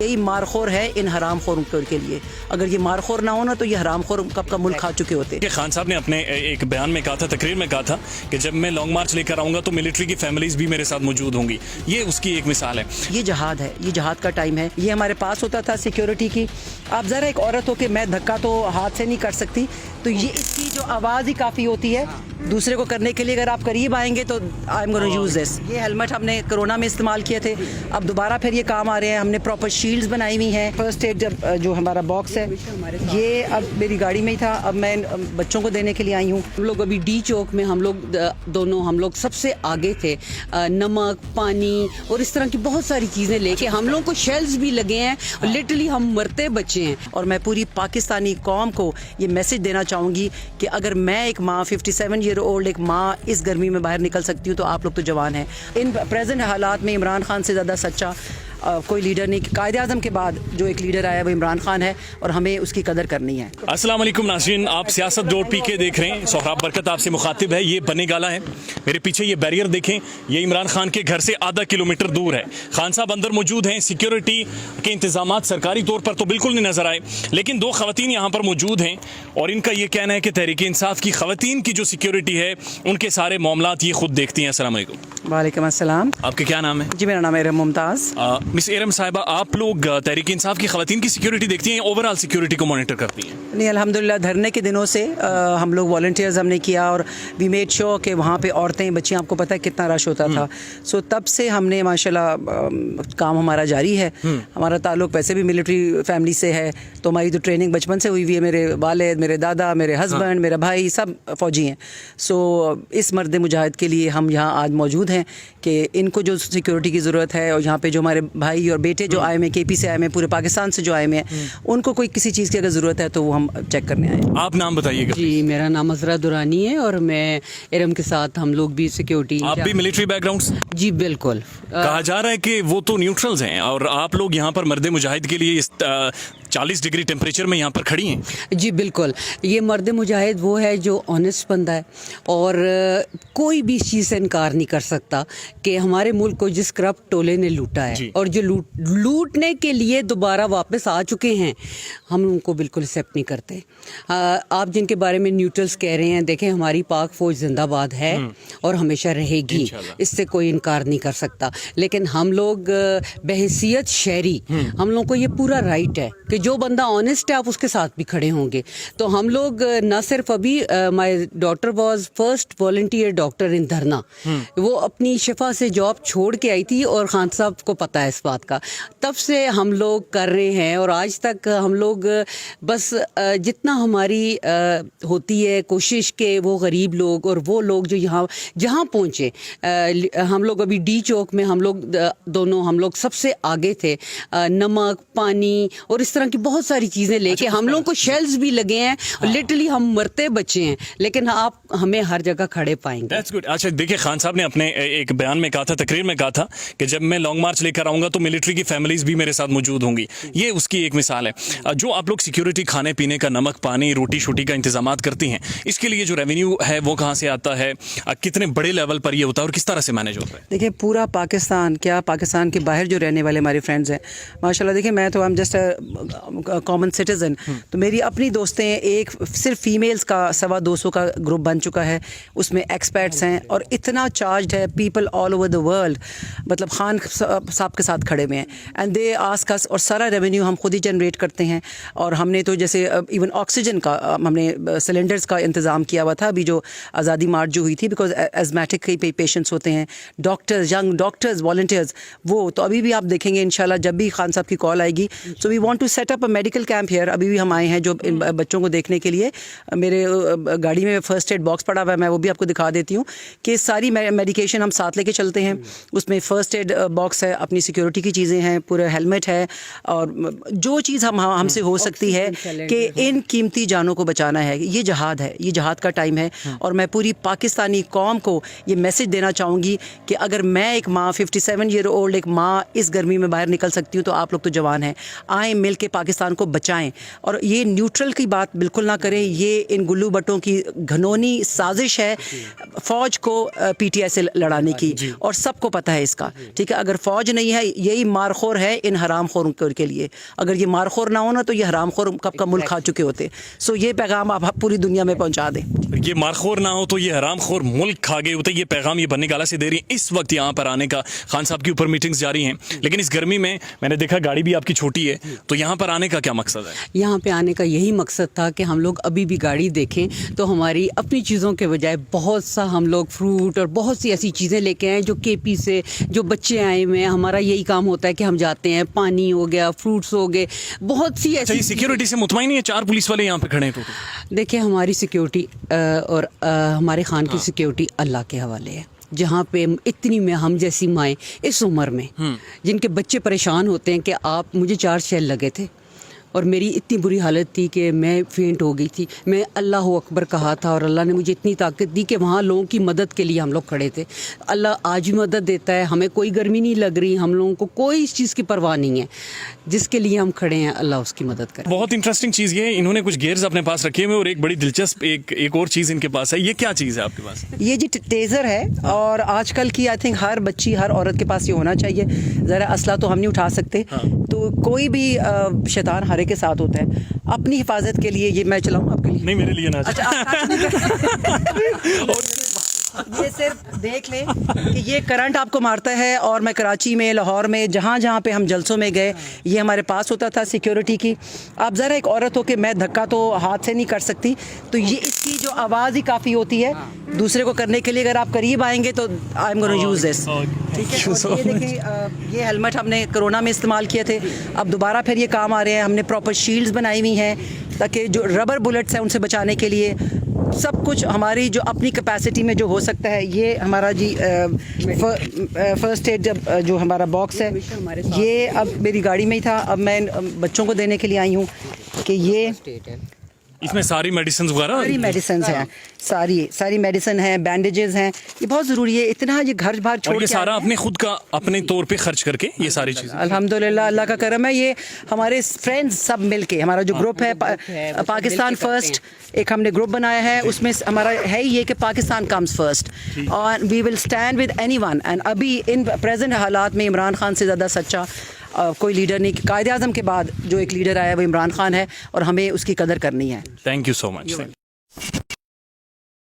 यही मारखोर है इन हरामखोरों के लिए। अगर ये मारखोर ना हो ना तो ये हरामखोर कब का मुल्क खा चुके होते। खान साहब ने अपने एक बयान में कहा था, तकरीर में कहा था कि जब मैं लॉन्ग मार्च लेकर आऊंगा तो मिलिट्री की फैमिलीज भी मेरे साथ मौजूद होंगी। ये उसकी एक मिसाल है। ये जहाद है, ये जहाद का टाइम है। ये हमारे पास होता था सिक्योरिटी की। आप ज़रा एक औरत हो के मैं धक्का तो हाथ से नहीं कर सकती, तो ये इसकी जो आवाज़ ही काफ़ी होती है दूसरे को करने के लिए। अगर आप करीब आएंगे तो I am gonna use this. ये हेलमेट हमने कोरोना में इस्तेमाल किए थे, अब दोबारा फिर ये काम आ रहे हैं। हमने प्रॉपर शील्ड्स बनाई हुई हैं। फर्स्ट एड जो हमारा बॉक्स है ये अब मेरी गाड़ी में ही था, अब मैं बच्चों को देने के लिए आई हूँ। हम लोग अभी डी चौक में हम लोग सबसे आगे थे। नमक, पानी और इस तरह की बहुत सारी चीज़ें लेके हम लोग को शेल्स भी लगे हैं। लिटरली हम मरते बचे हैं। और मैं पूरी पाकिस्तानी कौम को ये मैसेज देना चाहूँगी कि अगर मैं एक माँ 57 ईयर ओल्ड एक माँ इस गर्मी में बाहर निकल सकती हूँ तो आप लोग तो जवान हैं। इन प्रेजेंट हालात में इमरान खान से ज़्यादा सच्चा कोई लीडर नहीं। कायदे आज़म के बाद जो एक लीडर आया वो इमरान खान है और हमें उसकी कदर करनी है। अस्सलाम वालेकुम नाज़रीन, आप siyaasat.pk देख रहे हैं। सोहराब बरकत आपसे मुखातिब है। ये बने गाला है, मेरे पीछे ये बैरियर देखें, ये इमरान खान के घर से आधा किलोमीटर दूर है। खान साहब अंदर मौजूद हैं। सिक्योरिटी के इंतजाम सरकारी तौर पर तो बिल्कुल नहीं नजर आए, लेकिन दो खवातीन यहाँ पर मौजूद हैं और इनका ये कहना है कि तहरीक इंसाफ की खवातीन की जो सिक्योरिटी है उनके सारे मामलात ये खुद देखती हैं। अस्सलाम वालेकुम। वालेकुम अस्सलाम। आपके क्या नाम है? जी मेरा नाम है इरम मुमताज़। मिस एरम साहिबा, आप लोग तहरीक इंसाफ की खवातीन की सिक्योरिटी देखती हैं, ओवरऑल सिक्योरिटी को मॉनिटर करती हैं? नहीं, अल्हम्दुलिल्लाह धरने के दिनों से हम लोग वॉलंटियर्स हमने किया और वी मेड श्योर कि वहाँ पे औरतें बच्चियाँ, आपको पता है कितना रश होता था। सो तब से हमने माशाल्लाह काम हमारा जारी है। हमारा ताल्लुक वैसे भी मिलिट्री फैमिली से है, तो हमारी तो ट्रेनिंग बचपन से हुई हुई है। मेरे वालिद, मेरे दादा, मेरे हस्बैंड, मेरा भाई सब फ़ौजी हैं। सो इस मर्द मुजाहिद के लिए हम यहाँ आज मौजूद हैं कि इनको जो सिक्योरिटी की ज़रूरत है और यहाँ पे जो हमारे भाई और बेटे जो आए हुए KP से आए हुए, पूरे पाकिस्तान से जो आए हुए हैं, उनको कोई किसी चीज़ की अगर ज़रूरत है तो वो हम चेक करने आए। आप नाम बताइएगा। जी, मेरा नाम अजरा दुरानी है और मैं इरम के साथ हम लोग भी सिक्योरिटी। आप भी मिलिट्री बैकग्राउंड से? जी बिल्कुल। कहा जा रहा है कि वो तो न्यूट्रल्स हैं और आप लोग यहाँ पर मर्द मुजाहिद के लिए 40 डिग्री टेम्परेचर में यहाँ पर खड़ी हैं। जी बिल्कुल, ये मर्द मुजाहिद वो है जो ऑनेस्ट बंदा है और कोई भी इस चीज़ से इनकार नहीं कर सकता कि हमारे मुल्क को जिस करप्ट टोले ने लूटा है और जो लूटने के लिए दोबारा वापस आ चुके हैं, हम उनको बिल्कुल एक्सेप्ट नहीं करते। आप जिनके बारे में न्यूट्रल्स कह रहे हैं, देखें हमारी पाक फौज जिंदाबाद है और हमेशा रहेगी, इससे कोई इनकार नहीं कर सकता। लेकिन हम लोग बहैसियत शहरी, हम लोग को ये पूरा राइट है कि जो बंदा ऑनेस्ट है आप उसके साथ भी खड़े होंगे। तो हम लोग न सिर्फ अभी my daughter was first volunteer doctor in dharna, वो अपनी शिफा से जॉब छोड़ के आई थी और खान साहब को पता है इस बात का। तब से हम लोग कर रहे हैं और आज तक हम लोग बस जितना हमारी होती है कोशिश के वो गरीब लोग और वो लोग जो यहाँ जहाँ पहुँचे, हम लोग अभी डी चौक में हम लोग सबसे आगे थे। नमक, पानी और इस तरह की बहुत सारी चीज़ें लेके हम लोग को शेल्स भी लगे हैं। लिटरली हम मरते बचे हैं, लेकिन आप हमें हर जगह खड़े पाएंगे। That's good। अच्छा देखिए, खान साहब ने अपने एक बयान में कहा था, तकरीर में कहा था कि जब मैं लॉन्ग मार्च लेकर आऊंगा तो मिलिट्री की फैमिलीज भी मेरे साथ मौजूद होंगी। ये उसकी एक मिसाल है। जो आप लोग सिक्योरिटी, खाने पीने का, नमक पानी, रोटी शोटी का इंतजाम करती हैं, इसके लिए जो रेवेन्यू है वो कहाँ से आता है, कितने बड़े लेवल पर ये होता है और किस तरह से मैनेज होता है? देखिए पूरा पाकिस्तान, क्या पाकिस्तान के बाहर जो रहने वाले हमारे फ्रेंड्स हैं माशाल्लाह, देखिए मैं तो I am just common citizen, तो मेरी अपनी दोस्तें एक सिर्फ फीमेल्स का 225 का ग्रुप बन चुका है, उसमें एक्सपर्ट्स हैं और इतना चार्ज है, people all over the world मतलब खान साहब के साथ खड़े हुए हैं एंड दे आस्क अस। और सारा रेवेन्यू हम खुद ही जनरेट करते हैं और हमने तो जैसे इवन ऑक्सीजन का हमने सिलेंडर्स का इंतज़ाम किया हुआ था अभी जो आज़ादी मार्च जो हुई थी, बिकॉज एजमेटिक के पेशेंट्स होते हैं, डॉक्टर्स, यंग डॉक्टर्स, वॉलंटियर्स, वो तो अभी भी आप देखेंगे इंशाल्लाह जब भी खान साहब की कॉल आएगी। So we want to set up a medical camp here. अभी भी हम आए हैं जो इन बच्चों को देखने के लिए। मेरे गाड़ी में फर्स्ट एड बॉक्स पड़ा हुआ है, मैं वो भी आपको दिखा देती हूँ कि सारी मेडिकेशन हम साथ लेके चलते हैं। उसमें फ़र्स्ट एड बॉक्स है, अपनी सिक्योरिटी की चीज़ें हैं, पूरा हेलमेट है और जो चीज़ हमसे हो सकती है कि इन कीमती जानों को बचाना है। ये जहाद है, ये जहाद का टाइम है और मैं पूरी पाकिस्तानी कौम को ये मैसेज देना चाहूँगी कि अगर मैं एक माँ 57 ईयर ओल्ड एक माँ इस गर्मी में बाहर निकल सकती हूँ तो आप लोग तो जवान हैं। आए मिल के पाकिस्तान को बचाएं और ये न्यूट्रल की बात बिल्कुल ना करें। ये इन गुल्लू बट्टों की घनौनी साजिश है फ़ौज को PTI से लड़ाने की, और सबको पता है इसका, ठीक है। अगर फ़ौज नहीं है, यही मारखोर है इन हरामखोरों के लिए। अगर ये मारखोर ना हो ना तो ये हरामखोर कब का मुल्क खा चुके होते। सो ये पैगाम आप पूरी दुनिया में पहुंचा दें। ये मारखोर ना हो तो ये हरामखोर मुल्क खा गए होते। ये पैगाम ये बनने गाला से दे रही है। इस वक्त यहाँ पर आने का खान साहब के ऊपर मीटिंग्स जारी हैं, लेकिन इस गर्मी में मैंने देखा गाड़ी भी आपकी छोटी है, तो यहाँ पर आने का क्या मकसद है? यहाँ पे आने का यही मकसद था कि हम लोग अभी भी गाड़ी देखें तो हमारी अपनी चीज़ों के बजाय बहुत सा हम लोग फ्रूट और बहुत सी ऐसी चीज़ें लेके आए जो KP से जो बच्चे आए हुए हैं। हमारा यही काम होता है कि हम जाते हैं, पानी हो गया, फ्रूट्स हो गए, बहुत सी ऐसी सिक्योरिटी से मुतमईन नहीं है? 4 पुलिस वाले यहाँ पे खड़े हैं टोटल। देखिए, हमारी सिक्योरिटी और हमारे खान की सिक्योरिटी अल्लाह के हवाले है। जहाँ पे इतनी में हम जैसी माएँ इस उम्र में जिनके बच्चे परेशान होते हैं कि आप, मुझे 4 शेल लगे थे और मेरी इतनी बुरी हालत थी कि मैं फेंट हो गई थी। मैं अल्लाह अकबर कहा था और अल्लाह ने मुझे इतनी ताकत दी कि वहाँ लोगों की मदद के लिए हम लोग खड़े थे। अल्लाह आज भी मदद देता है, हमें कोई गर्मी नहीं लग रही, हम लोगों को कोई इस चीज़ की परवाह नहीं है। जिसके लिए हम खड़े हैं अल्लाह उसकी मदद करे। बहुत इंटरेस्टिंग चीज़ ये है, इन्होंने कुछ गेयर्स अपने पास रखे हुए और एक बड़ी दिलचस्प एक और चीज़ इनके पास है। ये क्या चीज़ है आपके पास? ये जी टेज़र है, और आजकल की आई थिंक हर बच्ची, हर औरत के पास ये होना चाहिए। ज़रा असला तो हम नहीं उठा सकते, तो कोई भी शैतान हरे के साथ होता है। अपनी हिफाजत के लिए ये मैं चलाऊँ आपके लिए? नहीं, मेरे लिए ना। ये सिर्फ देख लें कि ये करंट आपको मारता है, और मैं कराची में, लाहौर में, जहाँ जहाँ पे हम जलसों में गए, ये हमारे पास होता था सिक्योरिटी की। आप ज़रा एक औरत हो के मैं धक्का तो हाथ से नहीं कर सकती, तो ये इसकी जो आवाज़ ही काफ़ी होती है दूसरे को करने के लिए। अगर आप करीब आएंगे तो I am gonna use this, ठीक है। और ये देखिए, ये हेलमेट हमने कोरोना में इस्तेमाल किए थे, अब दोबारा फिर ये काम आ रहे हैं। हमने प्रॉपर शील्ड्स बनाई हुई हैं ताकि जो रबर बुलेट्स हैं उनसे बचाने के लिए सब कुछ हमारी जो अपनी कैपेसिटी में जो हो सकता है। ये हमारा जी फर्स्ट एड जो हमारा बॉक्स है, ये अब मेरी गाड़ी में ही था, अब मैं बच्चों को देने के लिए आई हूँ कि ये इसमें सारी मेडिसिन वगैरह, सारी मेडिसिन हैं, सारी मेडिसिन हैं, बैंडेजेस हैं। ये बहुत ज़रूरी है, इतना ये घर बार छोड़ के सारा अपने खुद का अपने तौर पे खर्च करके ये सारी चीज़ें। अल्हम्दुलिल्लाह, अल्लाह का करम है। ये हमारे फ्रेंड्स सब मिलके, हमारा जो ग्रुप है पाकिस्तान फर्स्ट, एक हमने ग्रुप बनाया है, उसमें हमारा है ये कि पाकिस्तान कम्स फर्स्ट, और we will stand with anyone. And अभी इन प्रेजेंट हालात में इमरान खान से ज़्यादा सच्चा कोई लीडर नहीं। कायदे आज़म के बाद जो एक लीडर आया वो इमरान खान है, और हमें उसकी कदर करनी है। Thank you so much.